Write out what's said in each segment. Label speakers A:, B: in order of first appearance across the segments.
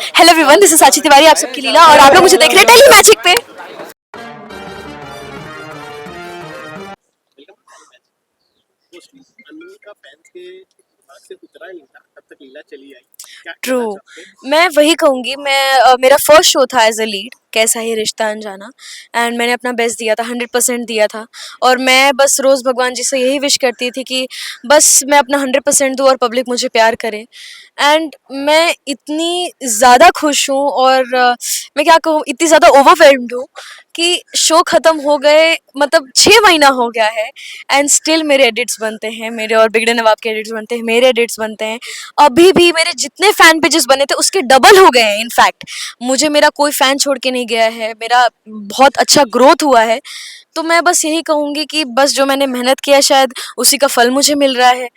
A: Hello everyone, this is साची तिवारी, आप सबकी लीला और आप लोग मुझे देख रहे हैं टेली मैजिक पे।
B: Welcome to tele magic. Mostly Anmol का फैंस के दिमाग से उतरा नहीं था, तब तक लीला चली आई। क्या
A: ट्रू।
B: कहना चाहोगे?
A: मैं वही कहूँगी, मेरा फर्स्ट शो था एज अ लीड, कैसा ही रिश्ता अनजाना। एंड मैंने अपना बेस्ट दिया था, 100% दिया था। और मैं बस रोज़ भगवान जी से यही विश करती थी कि बस मैं अपना 100% दूँ और पब्लिक मुझे प्यार करे। एंड मैं इतनी ज़्यादा खुश हूँ और मैं क्या कहूँ, इतनी ज़्यादा ओवरवेल्म्ड हूँ कि शो ख़त्म हो गए, मतलब 6 महीना हो गया है एंड स्टिल मेरे एडिट्स बनते हैं, मेरे और बिगड़े नवाब के एडिट्स बनते हैं, मेरे एडिट्स बनते हैं। अभी भी मेरे जितने फैन पेजेस बने थे उसके डबल हो गए हैं। इनफैक्ट मुझे मेरा कोई फैन छोड़ के नहीं गया है, मेरा बहुत अच्छा ग्रोथ हुआ है। तो मैं बस यही कहूँगी कि बस जो मैंने मेहनत किया शायद उसी का फल मुझे मिल रहा है।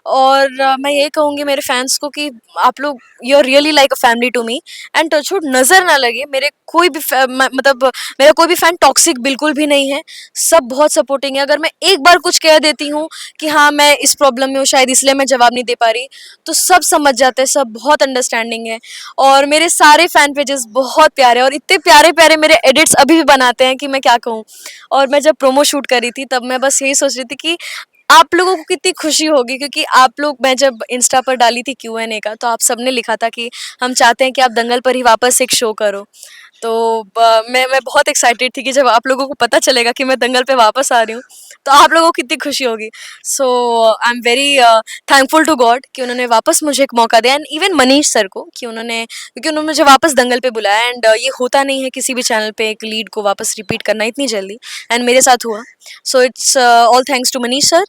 A: और मैं यही कहूँगी मेरे फैंस को कि आप लोग, you are really like a family to me. And touchwood नज़र ना लगे मेरे कोई भी मतलब मेरा कोई भी फैन टॉक्सिक बिल्कुल भी नहीं है। सब बहुत सपोर्टिंग है। अगर मैं एक बार कुछ कह देती हूँ कि हाँ मैं इस प्रॉब्लम में हूँ, शायद इसलिए मैं जवाब नहीं दे पा रही, तो सब समझ जाते हैं, सब बहुत अंडरस्टैंडिंग है। और मेरे सारे फैन पेजेस बहुत प्यारे और इतने प्यारे प्यारे मेरे एडिट्स अभी भी बनाते हैं कि मैं क्या कहूँ। और मैं जब प्रोमो शूट करी थी तब मैं बस यही सोच रही थी कि आप लोगों को कितनी खुशी होगी, क्योंकि आप लोग, मैं जब इंस्टा पर डाली थी Q&A का, तो आप सबने लिखा था कि हम चाहते हैं कि आप दंगल पर ही वापस एक शो करो। तो मैं बहुत एक्साइटेड थी कि जब आप लोगों को पता चलेगा कि मैं दंगल पे वापस आ रही हूँ तो आप लोगों को कितनी खुशी होगी। So I am very thankful to God कि उन्होंने वापस मुझे एक मौका दिया, एंड इवन मनीष सर को कि क्योंकि उन्होंने मुझे वापस दंगल पे बुलाया। एंड ये होता नहीं है किसी भी चैनल पे एक लीड को वापस रिपीट करना इतनी जल्दी, एंड मेरे साथ हुआ। So it's all thanks to Manish sir,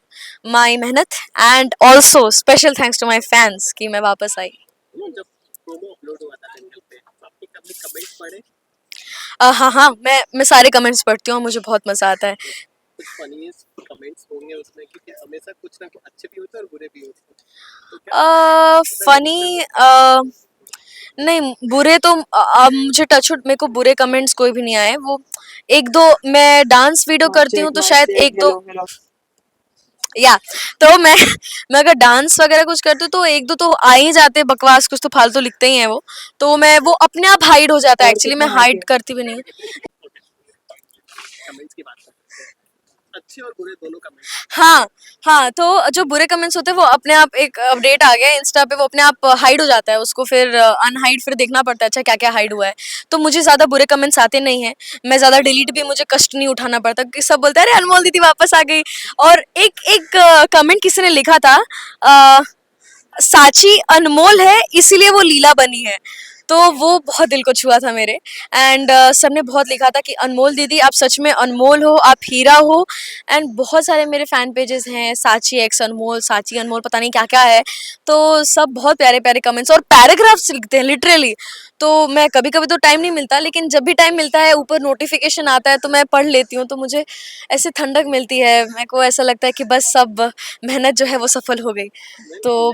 A: my मेहनत, and also special thanks to my fans कि मैं वापस आई।
B: जब प्रोमो अपलोड हुआ था दंगल पे, तो आपने कभी कमेंट्स पढ़े?
A: हाँ हाँ, मैं सारे कमेंट्स पढ़ती हूँ, मुझे बहुत मज़ा आता है।
B: कुछ फनीस्ट कमेंट्स होंगे उसमें, क्योंकि हमेशा कुछ ना कुछ अच्छे भी होते हैं और बुरे भी होते हैं। तो क्या ऐसा लगता
A: फनी
B: है?
A: नहीं, बुरे तो मुझे टचवुड मेरे को बुरे कमेंट्स कोई भी नहीं आए। वो एक दो, मैं डांस वीडियो करती हूँ तो शायद एक दो, या तो मैं अगर डांस वगैरह कुछ करती हूँ तो एक दो तो आ ही जाते हैं, बकवास कुछ तो फालतू लिखते ही हैं वो। तो मैं वो अपने आप हाइड हो जाता है, एक्चुअली मैं हाइड करती भी नहीं।
B: कमेंट्स की बात करते हैं, अच्छे और बुरे दोनों कमेंट्स।
A: हाँ हाँ, तो जो बुरे कमेंट्स होते हैं वो अपने आप, एक अपडेट आ गया है इंस्टा पे, वो अपने आप हाइड हो जाता है, उसको फिर अनहाइड फिर देखना पड़ता है अच्छा क्या क्या हाइड हुआ है। तो मुझे ज़्यादा बुरे कमेंट्स आते नहीं हैं, मैं ज़्यादा डिलीट भी, मुझे कष्ट नहीं उठाना पड़ता, क्योंकि सब बोलते हैं अरे अनमोल दीदी वापस आ गई। और एक एक कमेंट किसी ने लिखा था, अ, साची अनमोल है इसीलिए वो लीला बनी है। तो वो बहुत दिल को छुआ था मेरे। एंड सबने बहुत लिखा था कि अनमोल दीदी आप सच में अनमोल हो, आप हीरा हो। एंड बहुत सारे मेरे फैन पेजेस हैं, साची एक्स अनमोल, साची अनमोल, पता नहीं क्या क्या है। तो सब बहुत प्यारे प्यारे कमेंट्स और पैराग्राफ्स लिखते हैं लिटरली। तो मैं कभी कभी तो टाइम नहीं मिलता, लेकिन जब भी टाइम मिलता है ऊपर नोटिफिकेशन आता है तो मैं पढ़ लेती हूँ, तो मुझे ऐसे ठंडक मिलती है, मेरे को ऐसा लगता है कि बस सब मेहनत जो है वो सफल हो गई।
B: मैं
A: तो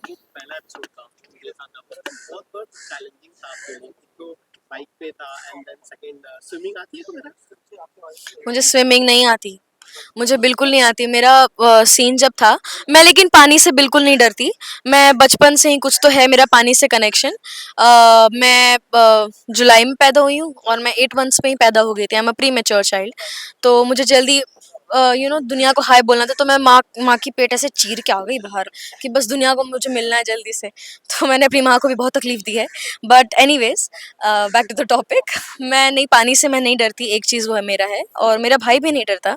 B: जो पहला एपिसोड था उनके साथ आपका बहुत बहुत चैलेंजिंग था आपके लिए। एक तो बाइक पे था, एंड देन सेकंड स्विमिंग आती है तुम्हें?
A: मुझे स्विमिंग नहीं आती, मुझे बिल्कुल नहीं आती। मेरा सीन जब था, मैं लेकिन पानी से बिल्कुल नहीं डरती। मैं बचपन से ही कुछ तो है मेरा पानी से कनेक्शन। मैं जुलाई में पैदा हुई हूँ और मैं 8 मंथ्स में ही पैदा हो गई थी। I am a pre mature child. तो मुझे जल्दी दुनिया को हाय बोलना था, तो मैं माँ की पेट ऐसे चीर के आ गई बाहर कि बस दुनिया को मुझे मिलना है जल्दी से। तो मैंने अपनी माँ को भी बहुत तकलीफ दी है। But anyways, back to the topic. मैं नहीं, पानी से मैं नहीं डरती, एक चीज़ वो है मेरा है, और मेरा भाई भी नहीं डरता।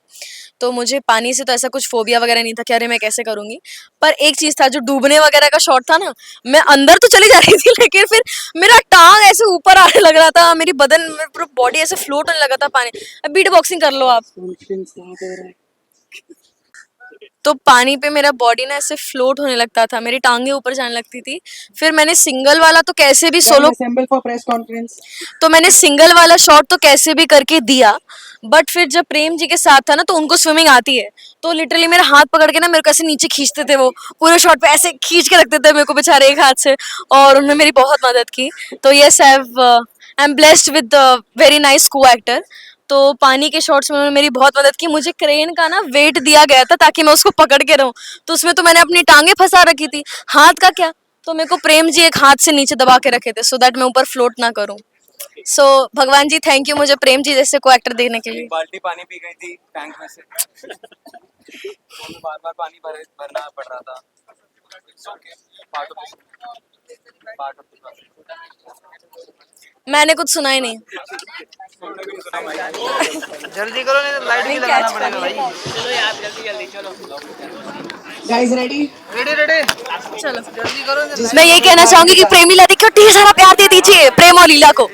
A: तो मुझे पानी से तो ऐसा कुछ फोबिया वगैरह नहीं था कि अरे मैं कैसे करूँगी। पर एक चीज़ था, जो डूबने वगैरह का शॉट था ना, मैं अंदर तो चली जा रही थी लेकिन फिर मेरा टाँग ऐसे ऊपर आने लग रहा था, मेरी पूरा बॉडी ऐसे फ्लोट होने लगा था पानी। अब बीट बॉक्सिंग कर लो आप। तो पानी पे मेरा बॉडी ना ऐसे फ्लोट होने लगता था, मेरी टांगे ऊपर जाने लगती थी। फिर मैंने सिंगल वाला तो कैसे भी सोलो, तो मैंने सिंगल वाला शॉट तो कैसे भी करके दिया। बट फिर जब प्रेम जी के साथ था ना, तो उनको स्विमिंग आती है, तो लिटरली मेरा हाथ पकड़ के ना मेरे को ऐसे नीचे खींचते थे, वो पूरे शॉट पे ऐसे खींच के रखते थे मेरे को बेचारे एक हाथ से। और उन्होंने मेरी बहुत मदद की। तो yes, I am blessed with very nice को एक्टर। तो पानी के शॉट्स में उन्होंने मेरी बहुत मदद की। मुझे क्रेन का ना वेट दिया गया था ताकि मैं उसको पकड़ के रहूं, तो उसमें तो मैंने अपनी टांगे फंसा रखी थी, हाथ का क्या। तो मेरे को प्रेम जी एक हाथ से नीचे दबा के रखे थे सो दैट मैं ऊपर फ्लोट ना करूं. सो भगवान जी थैंक यू मुझे प्रेम जी जैसे को एक्टर देने के लिए.
C: एक बाल्टी पानी पी गई थी टैंक में से, हमें बार बार पानी भरना पड़ रहा था. It's okay, part of part of the process.
A: मैंने कुछ सुना ही नहीं.
D: जल्दी करो नहीं तो लाइट भी लगाना पड़ेगा भाई.
B: चलो यार जल्दी जल्दी चलो.
D: गाइस रेडी रेडी
A: चलो
D: जल्दी करो नहीं तो
A: मैं यही कहना चाहूंगी कि प्रेमी लता को ढेर सारा प्यार दे दीजिए प्रेम और लीला को.